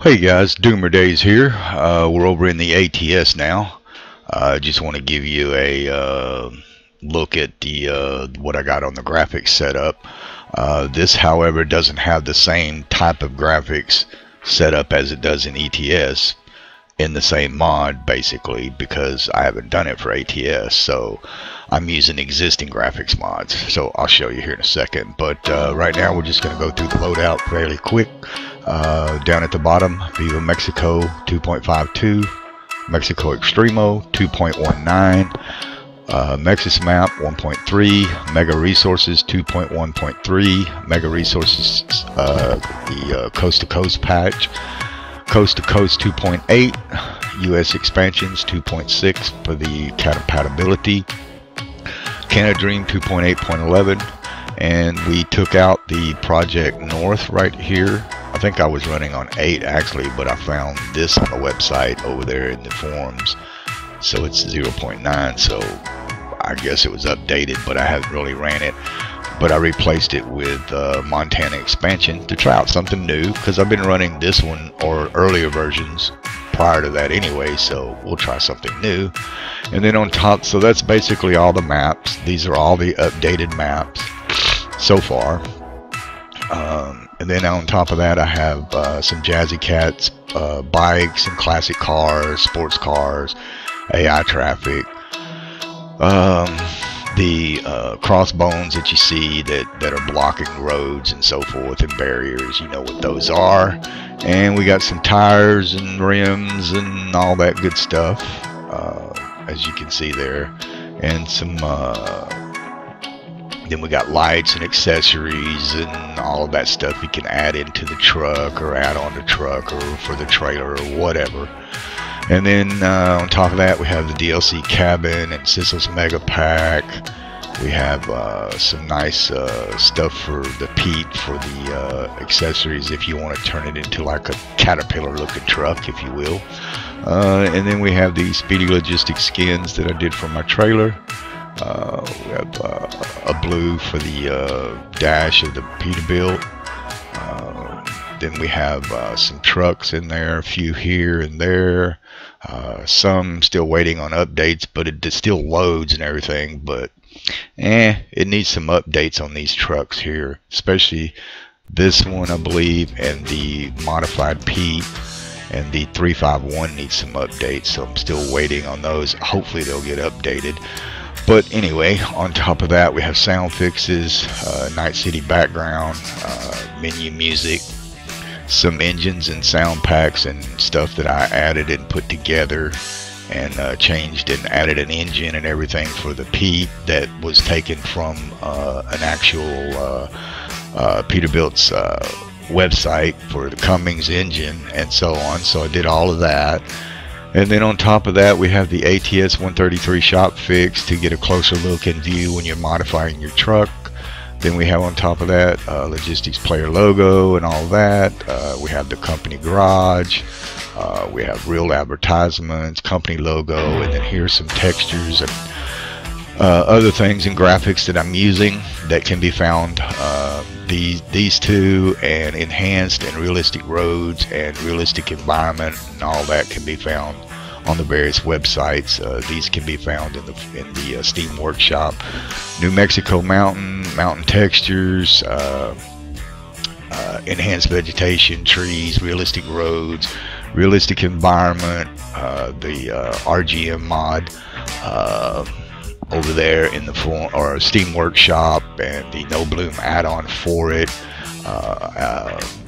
Hey guys, dOOmERdaZE here. We're over in the ATS now. Just want to give you a look at the what I got on the graphics setup. This, however, doesn't have the same type of graphics setup as it does in ETS in the same mod, basically, because I haven't done it for ATS. So I'm using existing graphics mods. So I'll show you here in a second. But right now we're just going to go through the loadout fairly quick. Down at the bottom, Viva Mexico 2.52, Mexico Extremo 2.19, Mexis Map 1.3, Mega Resources 2.1.3, Mega Resources the Coast to Coast patch, Coast to Coast 2.8, US Expansions 2.6 for the compatibility, Canada Dream 2.8.11, and we took out the Project North right here. I think I was running on 8 actually, but I found this on the website over there in the forums, so it's 0.9, so I guess it was updated, but I haven't really ran it. But I replaced it with Montana Expansion to try out something new, because I've been running this one or earlier versions prior to that anyway, so we'll try something new. And then on top, so that's basically all the maps. These are all the updated maps so far. And then on top of that, I have some Jazzy Cats bikes and classic cars, sports cars, AI traffic, the crossbones that you see that are blocking roads and so forth, and barriers. You know what those are. And we got some tires and rims and all that good stuff, as you can see there, and some then we got lights and accessories and all of that stuff you can add into the truck or add on the truck or for the trailer or whatever. And then on top of that, we have the DLC cabin and Sizzle's Mega Pack. We have some nice stuff for the Pete for the accessories if you want to turn it into like a Caterpillar looking truck, if you will. And then we have the Speedy Logistics skins that I did for my trailer. We have a blue for the dash of the Peterbilt. Then we have some trucks in there, a few here and there. Some still waiting on updates, but it still loads and everything. But it needs some updates on these trucks here, especially this one, I believe, and the modified Pete and the 351 needs some updates. So I'm still waiting on those. Hopefully they'll get updated. But anyway, on top of that, we have sound fixes, Night City background, menu music, some engines and sound packs and stuff that I added and put together, and changed and added an engine and everything for the Pete that was taken from an actual Peterbilt's website for the Cummins engine and so on. So I did all of that. And then on top of that, we have the ATS 133 shop fix to get a closer look and view when you're modifying your truck. Then we have on top of that logistics player logo and all that. We have the company garage. We have real advertisements, company logo, and then here's some textures and other things and graphics that I'm using that can be found. These two and enhanced and realistic roads and realistic environment and all that can be found on the various websites. These can be found in the Steam Workshop. New Mexico mountain textures, enhanced vegetation, trees, realistic roads, realistic environment, the RGM mod over there in the form or Steam Workshop, and the No Bloom add-on for it,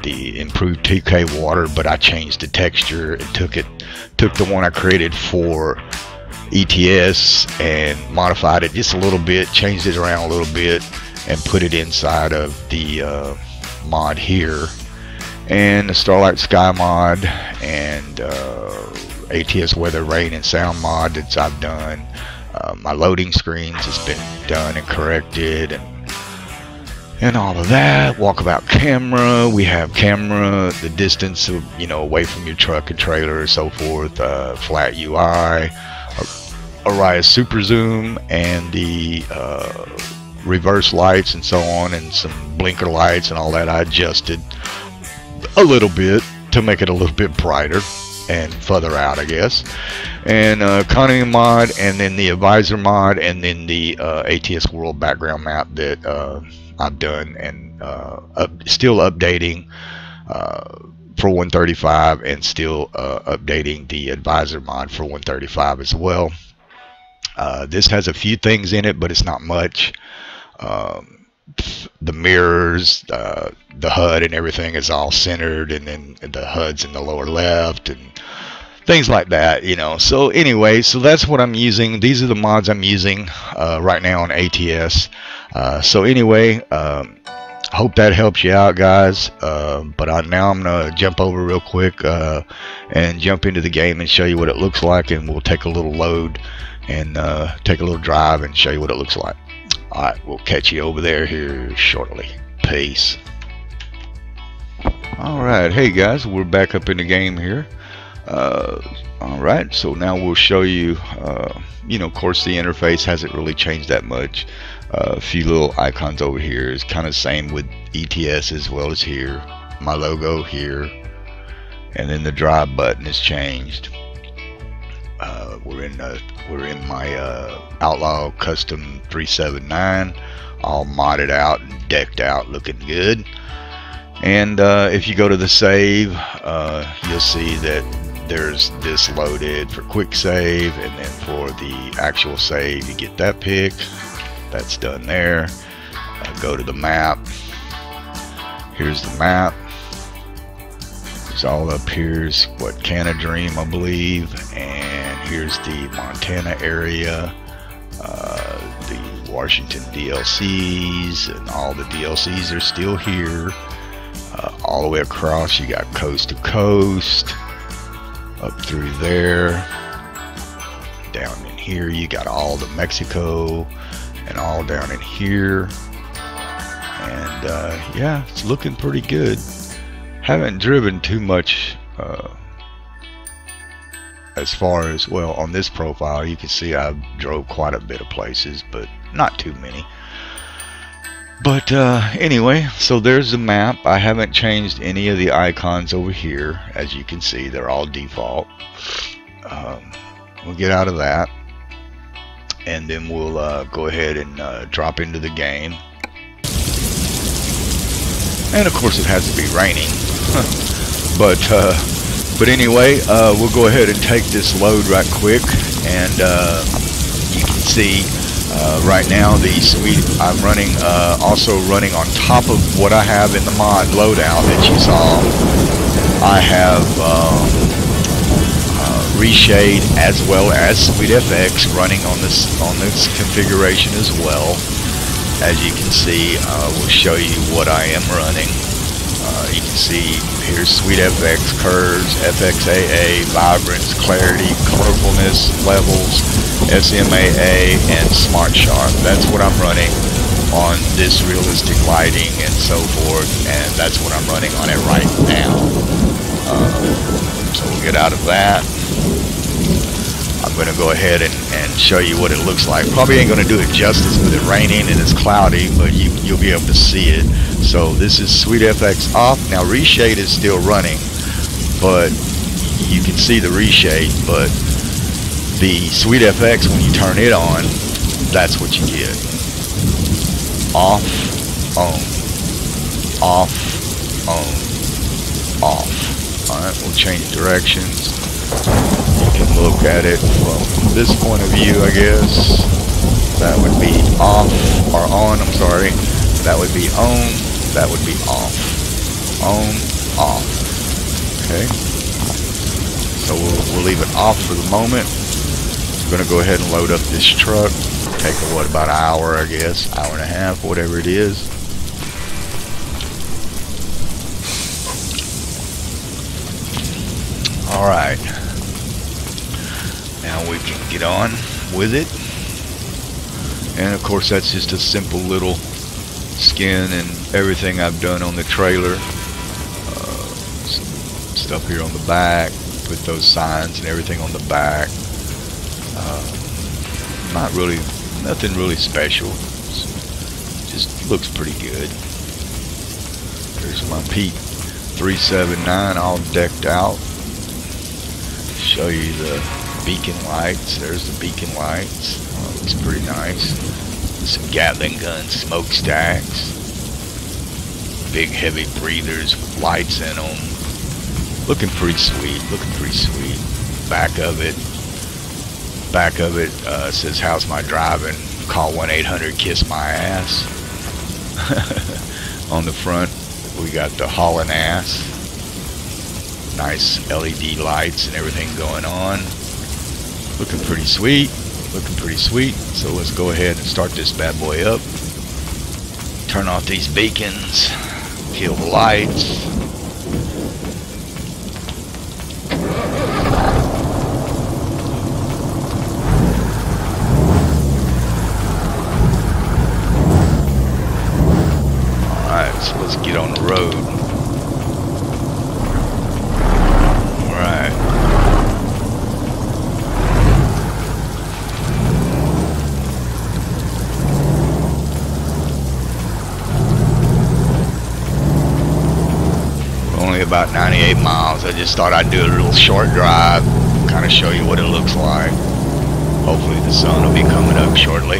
the improved TK water, but I changed the texture and took the one I created for ETS and modified it just a little bit, changed it around a little bit, and put it inside of the mod here. And the Starlight Sky mod and ATS Weather, Rain, and Sound mod that I've done. My loading screens has been done and corrected, and all of that. Walkabout camera, we have camera, the distance of, away from your truck and trailer and so forth, flat UI, Ariya Super Zoom, and the reverse lights and so on, and some blinker lights and all that I adjusted a little bit to make it a little bit brighter and further out, I guess. And economy mod, and then the advisor mod, and then the ATS world background map that I've done, and still updating for 135, and still updating the advisor mod for 135 as well. This has a few things in it, but it's not much. The mirrors, the HUD and everything is all centered, and then the HUD's in the lower left and things like that, you know. So anyway, so that's what I'm using. These are the mods I'm using right now on ATS. So anyway, hope that helps you out, guys. But now I'm gonna jump over real quick and jump into the game and show you what it looks like, and we'll take a little load and take a little drive and show you what it looks like. Alright, we'll catch you over there here shortly. Peace. Alright, hey guys, we're back up in the game here. Alright, so now we'll show you, you know, of course the interface hasn't really changed that much. A few little icons over here is kind of same with ETS as well as here. My logo here. And then the drive button has changed. We're in my Outlaw Custom 379, all modded out and decked out, looking good. And if you go to the save, you'll see that there's this loaded for quick save, and then for the actual save you get that pick. That's done there. Go to the map. Here's the map. It's all up here's what Canada Dream, I believe, and here's the Montana area, the Washington DLCs, and all the DLCs are still here. All the way across you got coast to coast, up through there, down in here you got all the Mexico, and all down in here. And yeah, it's looking pretty good. Haven't driven too much as far as, well, on this profile you can see I drove quite a bit of places, but not too many. But anyway, so there's the map. I haven't changed any of the icons over here. As you can see, they're all default. We'll get out of that, and then we'll go ahead and drop into the game. And of course it has to be raining. But anyway, we'll go ahead and take this load right quick, and you can see right now I'm running also running on top of what I have in the mod loadout that you saw. I have Reshade as well as Sweetfx running on this configuration as well. As you can see, we'll show you what I am running. You can see here's Sweetfx curves, FXAA, vibrance, clarity, colorfulness, levels, SMAA, and Smart Sharp. That's what I'm running on this realistic lighting and so forth, and that's what I'm running on it right now. So we'll get out of that. I'm going to go ahead and show you what it looks like. Probably ain't going to do it justice with it raining and it's cloudy, but you'll be able to see it. So this is Sweetfx off. Now Reshade is still running, but you can see the Reshade, but the Sweetfx, when you turn it on, that's what you get. Off, on, off, on, off. Alright, we'll change directions. You can look at it from this point of view, I guess. That would be off, or on, I'm sorry. That would be on, that would be off. On, off. Okay. So we'll leave it off for the moment. I'm going to go ahead and load up this truck. Take about an hour, I guess, hour and a half, whatever it is. Alright. Now we can get on with it. And of course that's just a simple little skin and everything I've done on the trailer. Stuff here on the back. Put those signs and everything on the back. Not really, nothing really special. Just looks pretty good. There's my Pete 379 all decked out. Show you the beacon lights. There's the beacon lights. Looks pretty nice. Some Gatling gun smokestacks. Big heavy breathers with lights in them. Looking pretty sweet. Looking pretty sweet. Back of it says, "How's my driving? Call 1-800-KISS-MY-ASS." On the front, we got the hauling ass. Nice LED lights and everything going on. Looking pretty sweet. Looking pretty sweet. So let's go ahead and start this bad boy up. Turn off these beacons. Kill the lights. So let's get on the road. Alright. Only about 98 miles. I just thought I'd do a little short drive, kind of show you what it looks like. Hopefully the sun will be coming up shortly.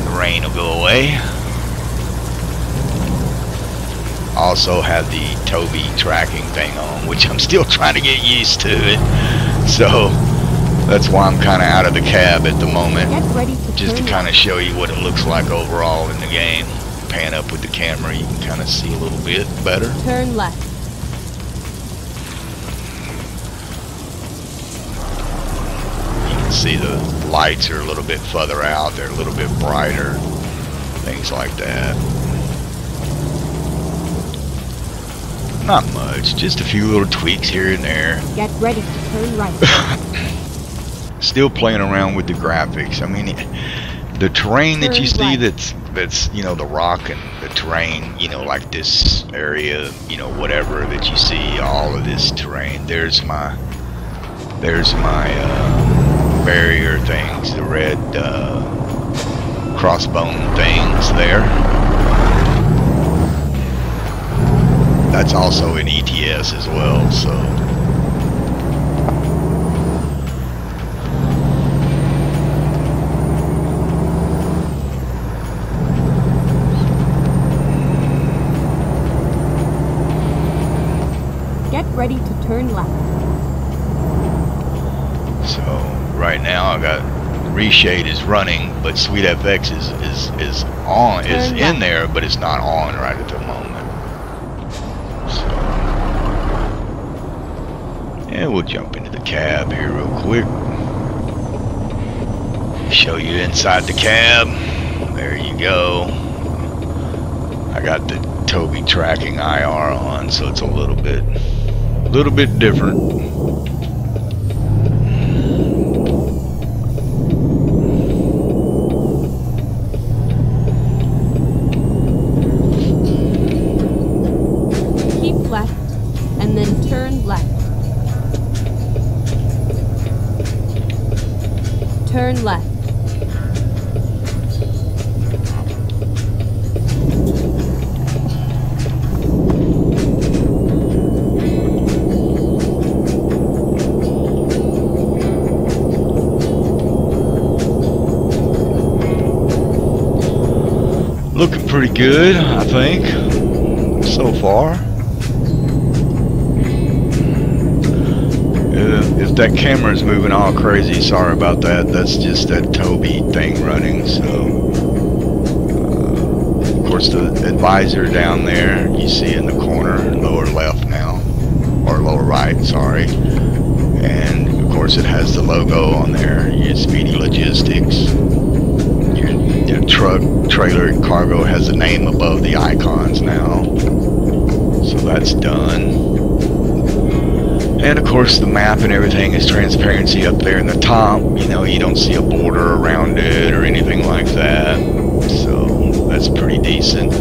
The rain will go away. Also have the Toby tracking thing on, which I'm still trying to get used to it. So that's why I'm kind of out of the cab at the moment. Just to kind of show you what it looks like overall in the game. Pan up with the camera, you can kind of see a little bit better. Turn left. You can see the lights are a little bit further out. They're a little bit brighter. Things like that. Not much, just a few little tweaks here and there. Get ready to turn right. Still playing around with the graphics. I mean, the terrain that you see, that's you know, the rock and the terrain, you know, like this area, you know, whatever that you see, all of this terrain. There's my barrier things, the red crossbone things there. That's also in ETS as well, so. Get ready to turn left. So right now I got reshade is running, but Sweetfx is on, is in there, but it's not on right at the moment. And we'll jump into the cab here real quick. Show you inside the cab. There you go. I got the Toby tracking IR on, so it's a little bit different. Keep left and then turn left. Turn left. Looking pretty good, I think, so far. If that camera is moving all crazy, sorry about that. That's just that Toby thing running. So, of course, the advisor down there you see in the corner, lower left now, or lower right, sorry. And of course, it has the logo on there. Your Speedy Logistics. Your truck, trailer, and cargo has the name above the icons now. So that's done. And of course the map and everything is transparency up there in the top. You know, you don't see a border around it or anything like that. So that's pretty decent.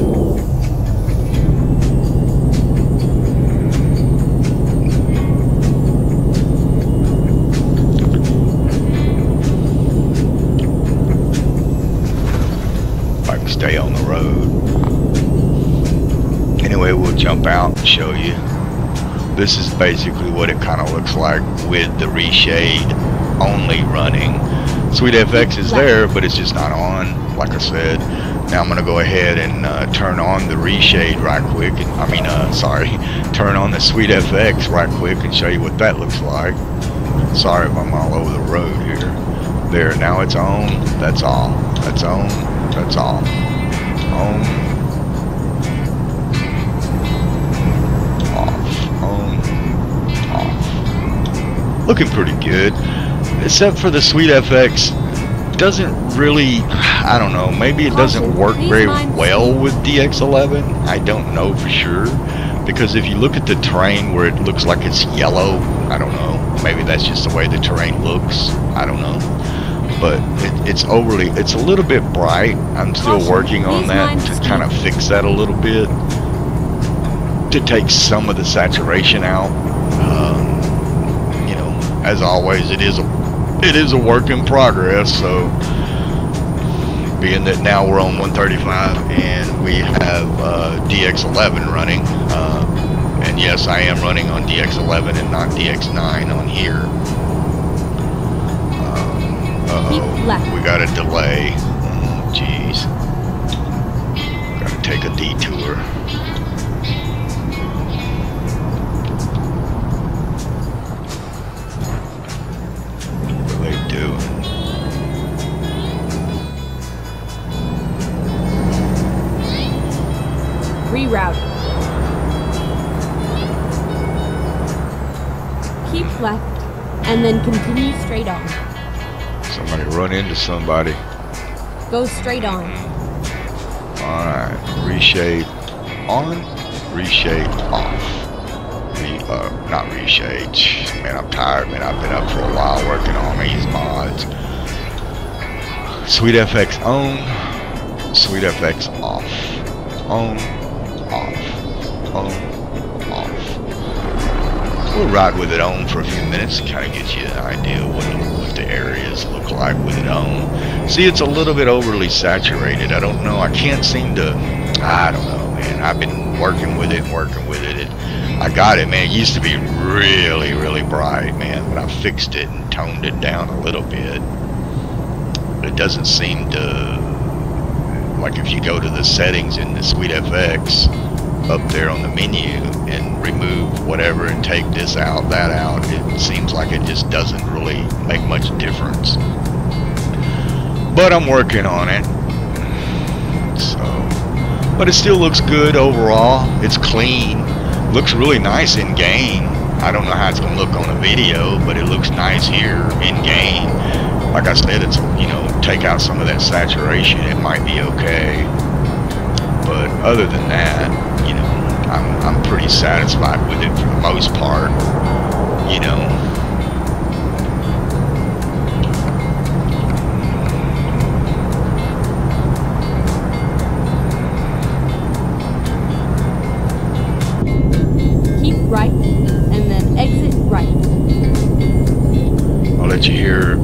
If I can stay on the road. Anyway, we'll jump out and show you. This is basically what it kind of looks like with the reshade only running. Sweetfx is there, but it's just not on, like I said. Now I'm going to go ahead and turn on the reshade right quick. Turn on the Sweetfx right quick and show you what that looks like. Sorry if I'm all over the road here. There, now it's on. That's all. That's on. That's all. On. Off. Looking pretty good, except for the Sweetfx doesn't really, I don't know, maybe it doesn't work very well with DX11. I don't know for sure, because if you look at the terrain where it looks like it's yellow, I don't know, maybe that's just the way the terrain looks, I don't know, but it's a little bit bright. I'm still working on that to kind of fix that a little bit, to take some of the saturation out. You know, as always, it is a work in progress. So being that now we're on 135 and we have DX11 running, and yes, I am running on DX11 and not DX9 on here. We got a delay. Oh, jeez, gotta take a detour. Reroute. Keep left, and then continue straight on. Somebody run into somebody. Go straight on. Alright, reshade on, reshade off. Not reshade. Man, I'm tired, man. I've been up for a while working on these mods. Sweetfx on, Sweetfx off. On, off, on, off. We'll ride with it on for a few minutes to kind of get you an idea of what the areas look like with it on. See, it's a little bit overly saturated. I don't know. I can't seem to. I don't know, man. I've been working with it and working with it. I got it, man. It used to be really, really bright, man. But I fixed it and toned it down a little bit. It doesn't seem to. Like if you go to the settings in the Sweetfx up there on the menu and remove whatever and take this out, that out, it seems like it just doesn't really make much difference. But I'm working on it. So, but it still looks good overall. It's clean. Looks really nice in game. I don't know how it's going to look on a video, but it looks nice here in game. Like I said, it's, you know, take out some of that saturation, it might be okay. But other than that, you know, I'm pretty satisfied with it for the most part, you know. Keep right, and then exit right. I'll let you hear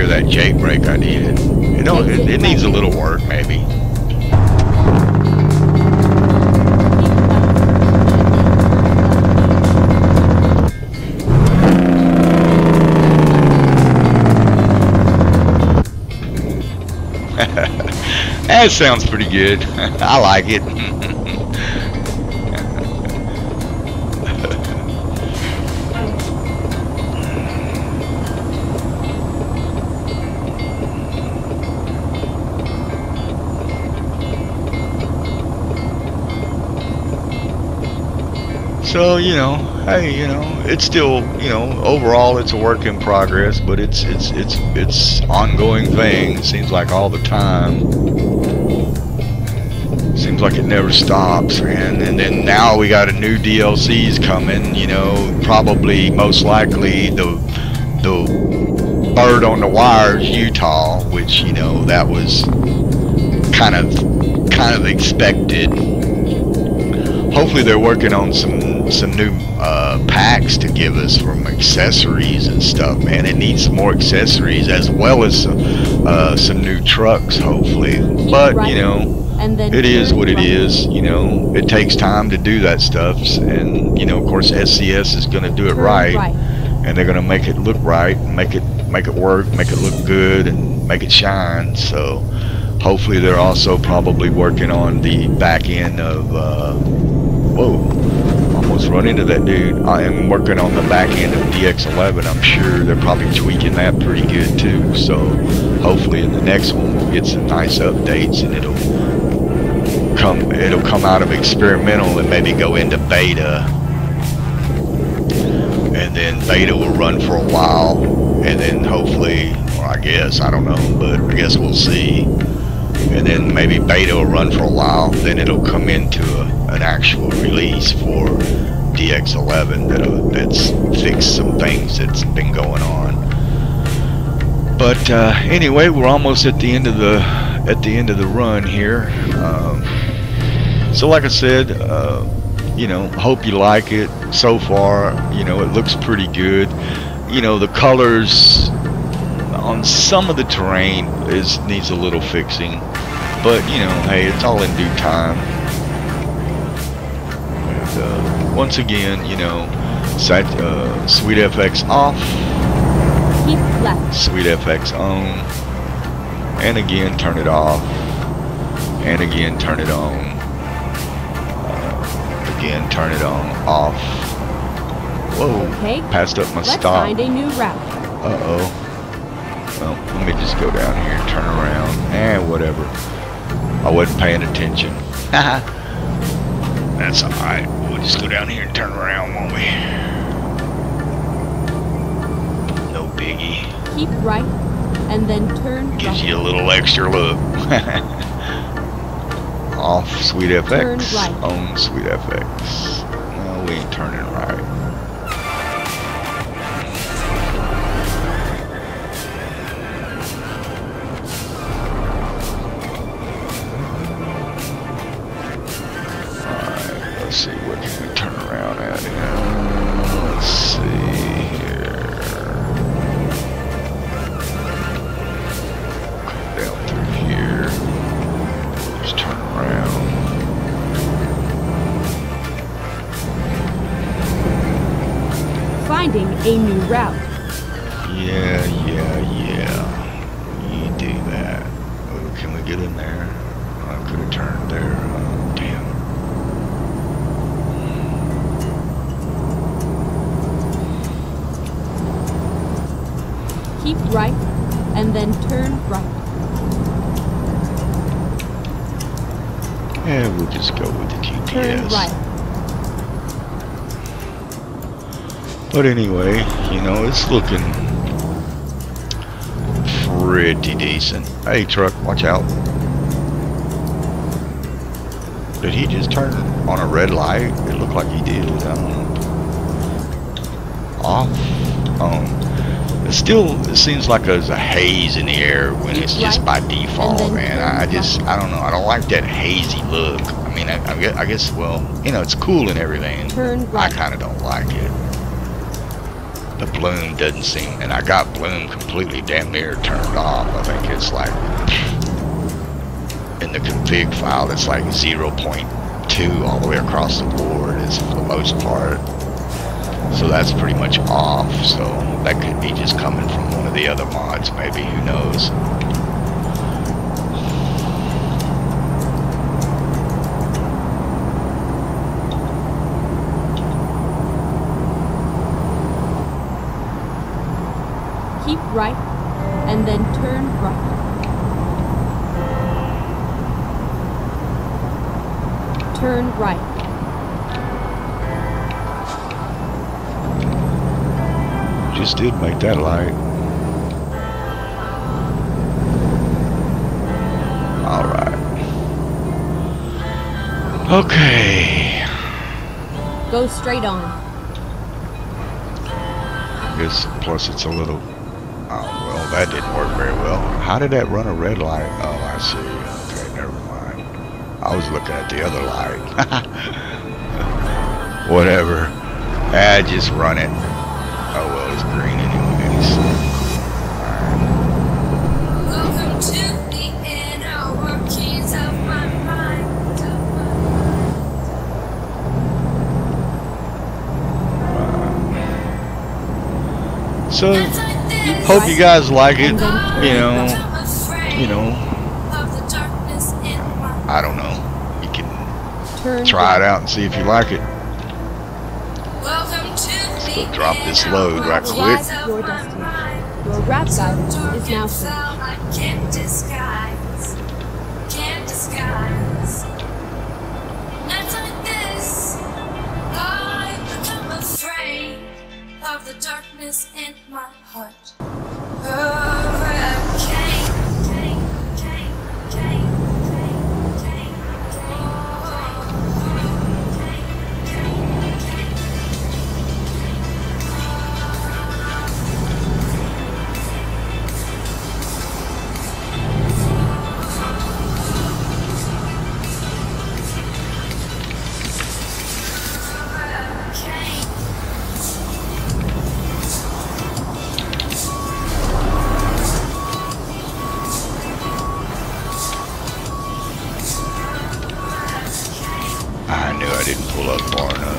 that jailbreak I did. You know, it needs a little work, maybe. That sounds pretty good. I like it. So, you know, hey, you know, it's still, you know, overall it's a work in progress, but it's ongoing thing. It seems like all the time. Seems like it never stops, man. And then now we got a new DLCs coming, you know, probably most likely the Bird on the Wires Utah, which, you know, that was kind of expected. Hopefully they're working on some some new packs to give us from accessories and stuff, man. It needs some more accessories as well as some new trucks, hopefully. But you know, it is what it is. You know, it takes time to do that stuff, and you know, of course, SCS is going to do it right, and they're going to make it look right, and make it work, make it look good, and make it shine. So hopefully, they're also probably working on the back end of. Whoa! Almost run into that dude. I am working on the back end of DX11. I'm sure they're probably tweaking that pretty good too. So hopefully in the next one we'll get some nice updates, and it'll come out of experimental and maybe go into beta, and then beta will run for a while, and then hopefully, or I guess, I don't know, but I guess we'll see. And then maybe beta will run for a while, then it'll come into an actual release for DX11 that's fixed some things that's been going on. But anyway, we're almost at the end of the run here. So like I said, you know, hope you like it so far. You know, it looks pretty good. You know, the colors on some of the terrain needs a little fixing, but you know, hey, it's all in due time. And once again, you know, Sweetfx off, keep left, Sweetfx on, and again turn it off, and again turn it on, again turn it on, off. Whoa, okay, passed up my stop. Let's find a new route. Uh-oh. Well, let me just go down here and turn around. Whatever. I wasn't paying attention. That's alright. We'll just go down here and turn around, won't we? No biggie. Keep right, and then turn Gives right. you a little extra look. Off Sweetfx. Turn right. On Sweetfx. No, we ain't turning right. Let's see, what can we turn around at here? Let's see here. Come down through here. Just turn around. Finding a new route. Yeah. You do that. Oh, can we get in there? I could have turned there. Oh, damn. Keep right, and then turn right. Yeah, we'll just go with the GPS. Turn right. But anyway, you know, it's looking pretty decent. Hey, truck, watch out. Did he just turn on a red light? It looked like he did. I don't know. Off. It seems like there's a haze in the air when it's just by default, man. I don't know. I don't like that hazy look. I mean, I guess, well, you know, it's cool and everything. Turn right. I kind of don't like it. The bloom doesn't seem, and I got bloom completely damn near turned off. I think it's like, in the config file, it's like 0.2 all the way across the board is for the most part. So that's pretty much off, so that could be just coming from one of the other mods, maybe, who knows. Keep right, and then turn right. Turn right. Just did make that light. Alright. Okay. Go straight on. I guess, plus it's a little... Oh, well, that didn't work very well. How did that run a red light? Oh, I see. Okay, never mind. I was looking at the other light. whatever. Just run it. Oh well, it's green anyways. Welcome to the inner workings of my mind. So, hope you guys like it. You know, I don't know. You can try it out and see if you like it. Let's go drop this load right quick. Your destination. Your rap guidance is now finished. Can't disguise. Nights like this, I become afraid of the darkness in my heart. I knew I didn't pull up far enough.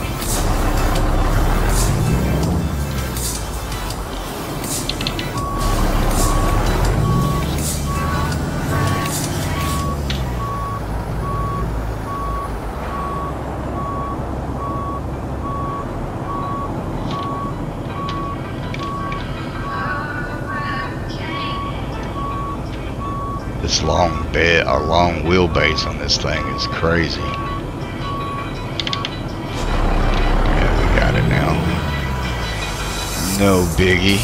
This long bed, or long wheelbase on this thing is crazy. No biggie.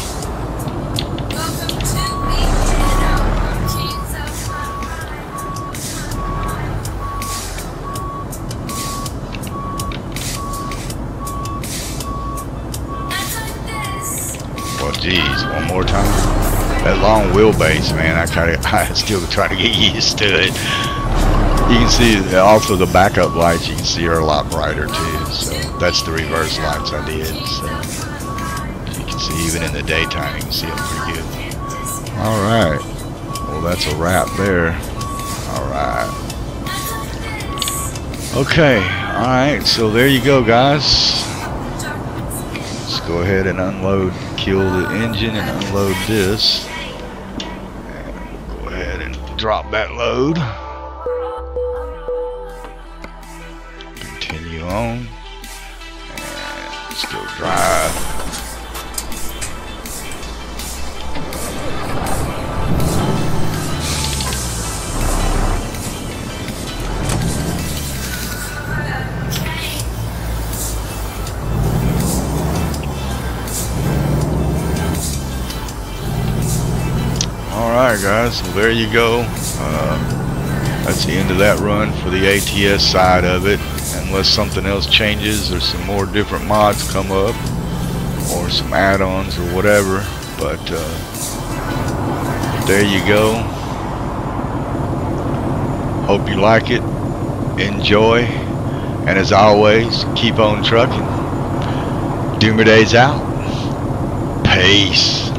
Well, geez, one more time. That long wheelbase, man, I still try to get used to it. You can see also the backup lights. You can see are a lot brighter too. So that's the reverse lights I did. So. See, even in the daytime you can see them pretty good. Alright, well that's a wrap there. Alright, okay, alright, so there you go guys. Let's go ahead and unload, kill the engine and unload this, and we'll go ahead and drop that load. Continue on, and let's go drive. Alright guys, well there you go. That's the end of that run for the ATS side of it. Unless something else changes or some more different mods come up or some add-ons or whatever. But there you go. Hope you like it. Enjoy. And as always, keep on trucking. dOOmERdaZE out. Peace.